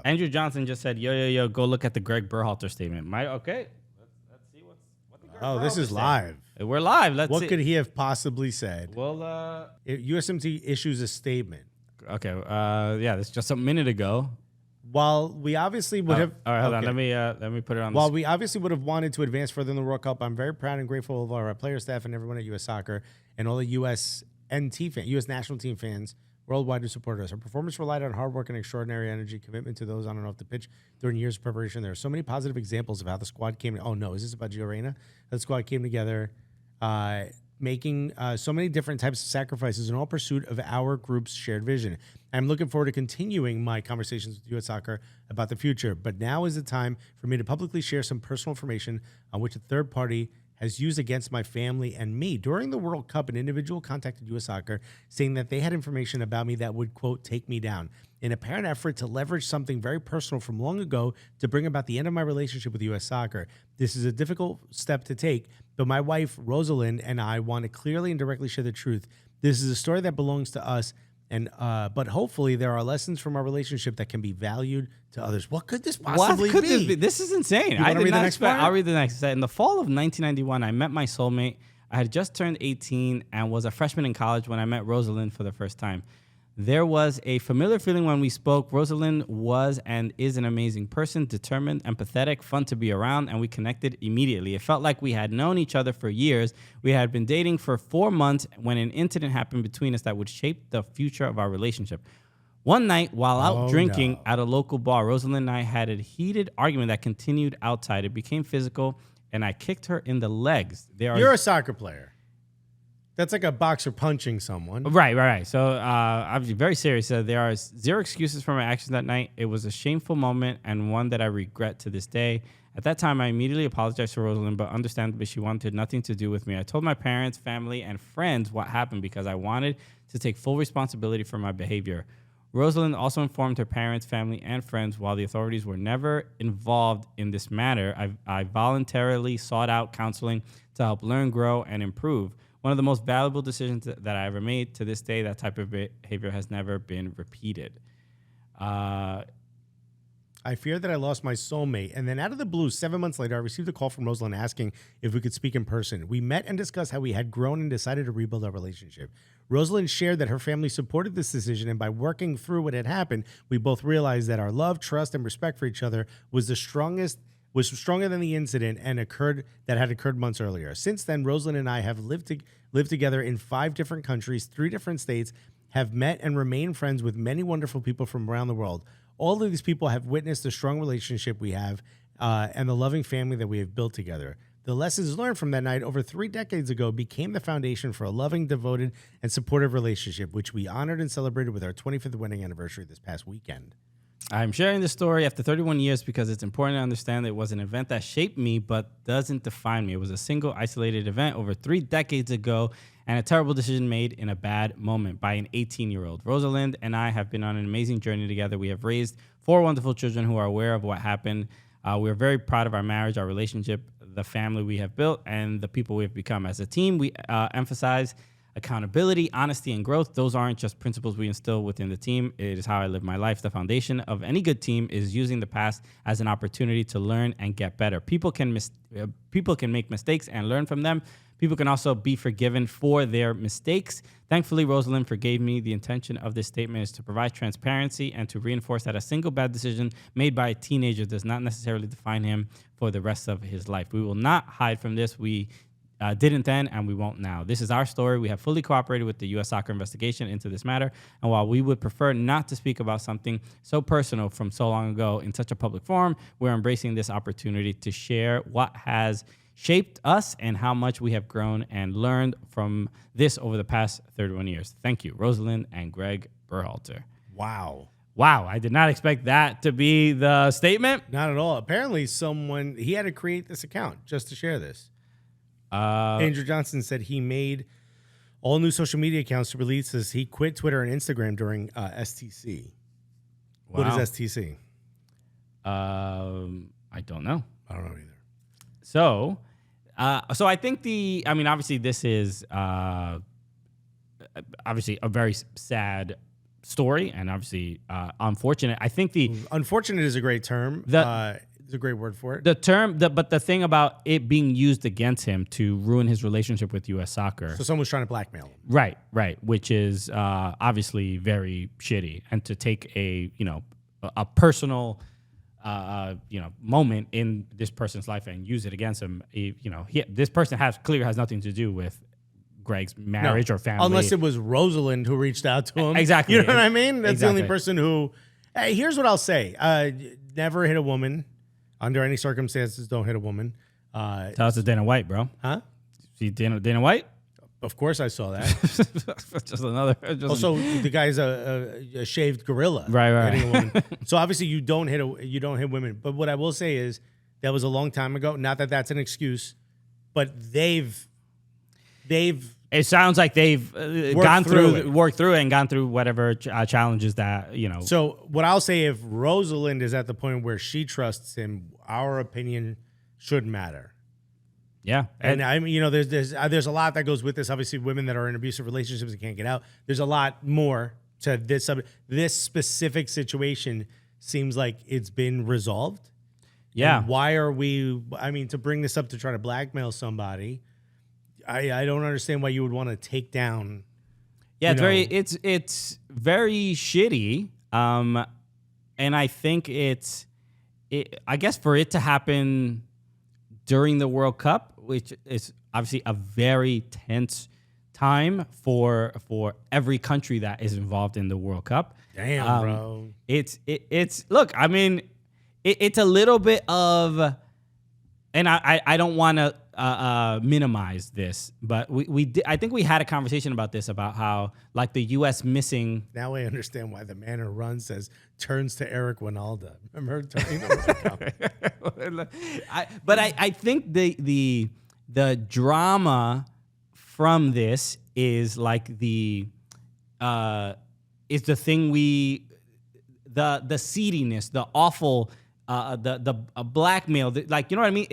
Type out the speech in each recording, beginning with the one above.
Andrew Johnson just said, yo, go look at the Gregg Berhalter statement. Okay. Let's see what the Gregg Berhalter this is live. We're live. Let's see. What could he have possibly said? Well, USMNT issues a statement. Okay. That's just a minute ago. While we obviously would have... All right, hold on. Let me put it on. While we obviously would have wanted to advance further in the World Cup, I'm very proud and grateful of our player staff and everyone at U.S. Soccer and all the USNT fans, U.S. national team fans worldwide who supported us. Our performance relied on hard work and extraordinary energy, commitment to those on and off the pitch during years of preparation. There are so many positive examples of how the squad came... Oh, no. Is this about Gio Reyna? How the squad came together, making so many different types of sacrifices in all pursuit of our group's shared vision. I'm looking forward to continuing my conversations with U.S. Soccer about the future, but now is the time for me to publicly share some personal information on which a third party has used against my family and me. During the World Cup, an individual contacted U.S. Soccer saying that they had information about me that would, quote, take me down, in an apparent effort to leverage something very personal from long ago to bring about the end of my relationship with U.S. Soccer. This is a difficult step to take, but my wife, Rosalind, and I want to clearly and directly share the truth. This is a story that belongs to us, and but hopefully there are lessons from our relationship that can be valued to others. What could this possibly be? This is insane. I did not expect. I'll read the next. In the fall of 1991, I met my soulmate. I had just turned 18 and was a freshman in college when I met Rosalind for the first time. There was a familiar feeling when we spoke. Rosalind was and is an amazing person, determined, empathetic, fun to be around, and we connected immediately. It felt like we had known each other for years. We had been dating for 4 months when an incident happened between us that would shape the future of our relationship. One night, while out drinking at a local bar, Rosalind and I had a heated argument that continued outside. It became physical, and I kicked her in the legs. You're a soccer player. That's like a boxer punching someone. Right. So I'm very serious. There are zero excuses for my actions that night. It was a shameful moment and one that I regret to this day. At that time, I immediately apologized to Rosalind, but understandably, she wanted nothing to do with me. I told my parents, family, and friends what happened because I wanted to take full responsibility for my behavior. Rosalind also informed her parents, family, and friends. While the authorities were never involved in this matter, I voluntarily sought out counseling to help learn, grow, and improve. One of the most valuable decisions that I ever made. To this day, that type of behavior has never been repeated. I fear that I lost my soulmate. And then out of the blue, 7 months later, I received a call from Rosalind asking if we could speak in person. We met and discussed how we had grown and decided to rebuild our relationship. Rosalind shared that her family supported this decision, and by working through what had happened, we both realized that our love, trust, and respect for each other was stronger than the incident that had occurred months earlier. Since then, Rosalind and I have lived together in 5 different countries, 3 different states, have met and remained friends with many wonderful people from around the world. All of these people have witnessed the strong relationship we have and the loving family that we have built together. The lessons learned from that night over 3 decades ago became the foundation for a loving, devoted, and supportive relationship, which we honored and celebrated with our 25th wedding anniversary this past weekend. I'm sharing this story after 31 years because it's important to understand that it was an event that shaped me but doesn't define me. It was a single, isolated event over 3 decades ago and a terrible decision made in a bad moment by an 18-year-old. Rosalind and I have been on an amazing journey together. We have raised 4 wonderful children who are aware of what happened. We are very proud of our marriage, our relationship, the family we have built, and the people we have become. As a team, we emphasize accountability, honesty, and growth. Those aren't just principles we instill within the team. It is how I live my life. The foundation of any good team is using the past as an opportunity to learn and get better. People can make mistakes and learn from them. People can also be forgiven for their mistakes. Thankfully, Rosalind forgave me. The intention of this statement is to provide transparency and to reinforce that a single bad decision made by a teenager does not necessarily define him for the rest of his life. We will not hide from this. We didn't then, and we won't now. This is our story. We have fully cooperated with the U.S. Soccer investigation into this matter, and while we would prefer not to speak about something so personal from so long ago in such a public forum, we're embracing this opportunity to share what has shaped us and how much we have grown and learned from this over the past 31 years. Thank you, Rosalind and Gregg Berhalter. Wow, I did not expect that to be the statement. Not at all. Apparently, he had to create this account just to share this. Andrew Johnson said he made all new social media accounts to release this. He quit Twitter and Instagram during STC. Wow. What is STC? I don't know. I don't know either. So I think obviously this is obviously a very sad story, and obviously unfortunate. I think unfortunate is a great term. It's a great word for it. But the thing about it being used against him to ruin his relationship with U.S. soccer. So someone's trying to blackmail him. Right, which is obviously very shitty, and to take a personal moment in this person's life and use it against him. This person clearly has nothing to do with Gregg's marriage or family, unless it was Rosalind who reached out to him. Exactly, you know what I mean? That's exactly. the only person who. Hey, here's what I'll say: never hit a woman. Under any circumstances, don't hit a woman. Tell us to Dana White, bro. Huh? See Dana White? Of course I saw that. Just another. Also, the guy's a shaved gorilla. Right. Hitting a woman. So obviously you don't hit women. But what I will say is that was a long time ago. Not that that's an excuse, but they've. It sounds like they've worked through it and gone through whatever challenges that, So what I'll say, if Rosalind is at the point where she trusts him, our opinion should matter. Yeah. And I mean, there's a lot that goes with this. Obviously, women that are in abusive relationships and can't get out. There's a lot more to this subject. This specific situation seems like it's been resolved. Yeah. And why are we, to bring this up to try to blackmail somebody, I don't understand why you would want to take down. Yeah, it's very shitty. And I think I guess for it to happen during the World Cup, which is obviously a very tense time for every country that is involved in the World Cup. Damn, bro. It's look, it's a little bit of, and I don't want to minimize this, but I think we had a conversation about this, about how like the U.S. missing. Now I understand why the man who runs turns to Eric Winalda. Remember? I think the drama from this is like the thing the seediness, the awful, the blackmail, like, you know what I mean?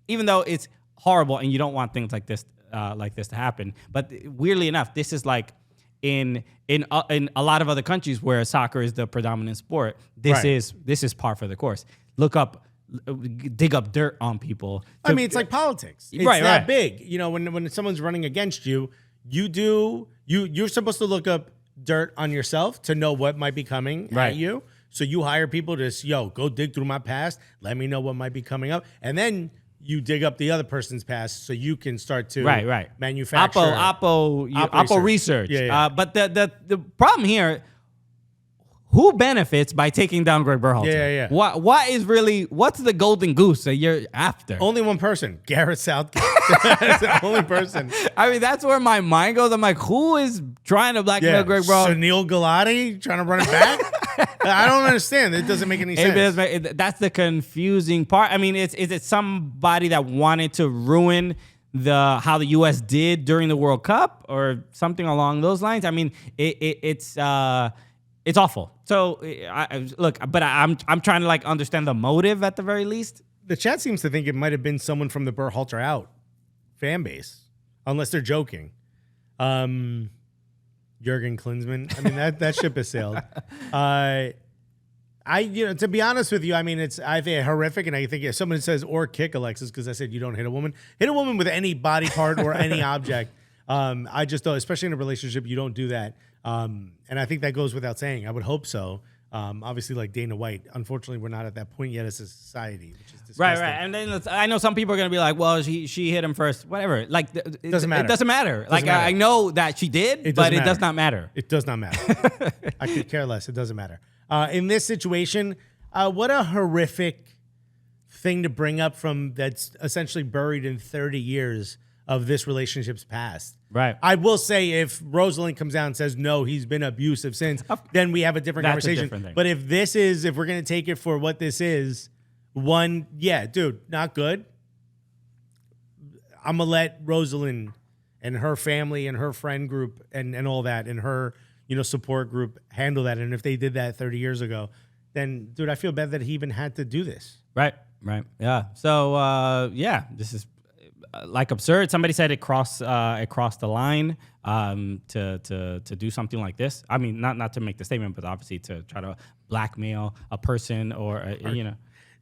Even though it's horrible and you don't want things like this to happen, but weirdly enough, this is like in a lot of other countries where soccer is the predominant sport. This is par for the course. Dig up dirt on people. It's like politics. It's that big. When someone's running against you, you're supposed to look up dirt on yourself to know what might be coming at you. So you hire people to go dig through my past, let me know what might be coming up, and then you dig up the other person's past so you can start to manufacture. Oppo research. Yeah. But the problem here, who benefits by taking down Gregg Berhalter? Yeah. What's the golden goose that you're after? Only one person, Gareth Southgate. That's the only person. That's where my mind goes. I'm like, who is trying to blackmail Gregg Berhalter? Sunil Gulati trying to run it back? I don't understand. It doesn't make any sense. That's the confusing part. Is it somebody that wanted to ruin how the U.S. did during the World Cup or something along those lines? It's awful. So I'm trying to like understand the motive at the very least. The chat seems to think it might have been someone from the Berhalter out fan base, unless they're joking. Jurgen Klinsmann. That ship has sailed. To be honest with you, I think horrific, and I think if someone says or kick Alexis, because I said you don't hit a woman with any body part or any object. I just don't, especially in a relationship, you don't do that. And I think that goes without saying. I would hope so. Obviously, like Dana White. Unfortunately, we're not at that point yet as a society, which is disgusting. Right. And then I know some people are going to be like, well, she hit him first. Whatever. Like, it doesn't matter. It doesn't matter. I know that she did, it does not matter. It does not matter. I could care less. It doesn't matter. In this situation, what a horrific thing to bring up from that's essentially buried in 30 years of this relationship's past. Right. I will say if Rosalind comes out and says, no, he's been abusive since, then we have a different conversation. But if we're going to take it for what this is, not good. I'm going to let Rosalind and her family and her friend group and all that and her, support group handle that. And if they did that 30 years ago, then, dude, I feel bad that he even had to do this. Right. Yeah. So, this is like absurd. Somebody said it crossed the line to do something like this. I mean, not to make the statement, but obviously to try to blackmail a person or you know.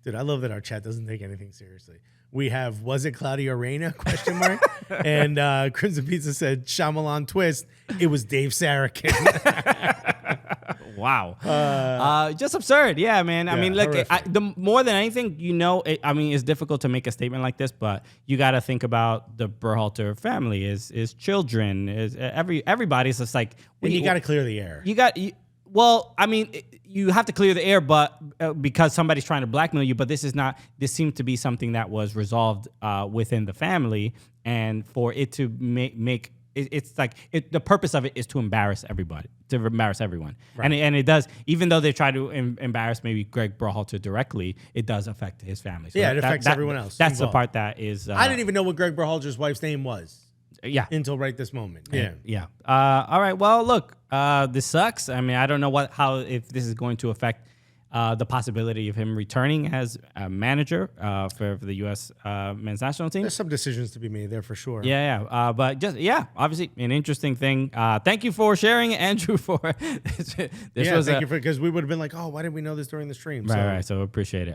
Dude, I love that our chat doesn't take anything seriously. We have, was it Claudio Reyna, question mark? And Crimson Pizza said, Shyamalan twist, it was Dave Sarakin. Wow. Just absurd. Yeah, man. I mean, look, the more than anything, it's difficult to make a statement like this, but you got to think about the Berhalter family, is children, is everybody's just like. And you got to clear the air. You have to clear the air, but because somebody's trying to blackmail you. But this seemed to be something that was resolved within the family, and for it to make it's like the purpose of it is to embarrass everybody, to embarrass everyone, right. and it does. Even though they try to embarrass maybe Gregg Berhalter directly, it does affect his family. So yeah, it affects everyone else. That's involved. The part that is. I didn't even know what Gregg Berhalter's wife's name was. Yeah. Until right this moment. Yeah. Yeah. All right. Well, look, this sucks. I mean, I don't know if this is going to affect the possibility of him returning as a manager for the U.S. men's national team. There's some decisions to be made there for sure. Yeah. But obviously an interesting thing. Thank you for sharing, Andrew. For this thank you because we would have been like, oh, why didn't we know this during the stream? Right. So appreciate it.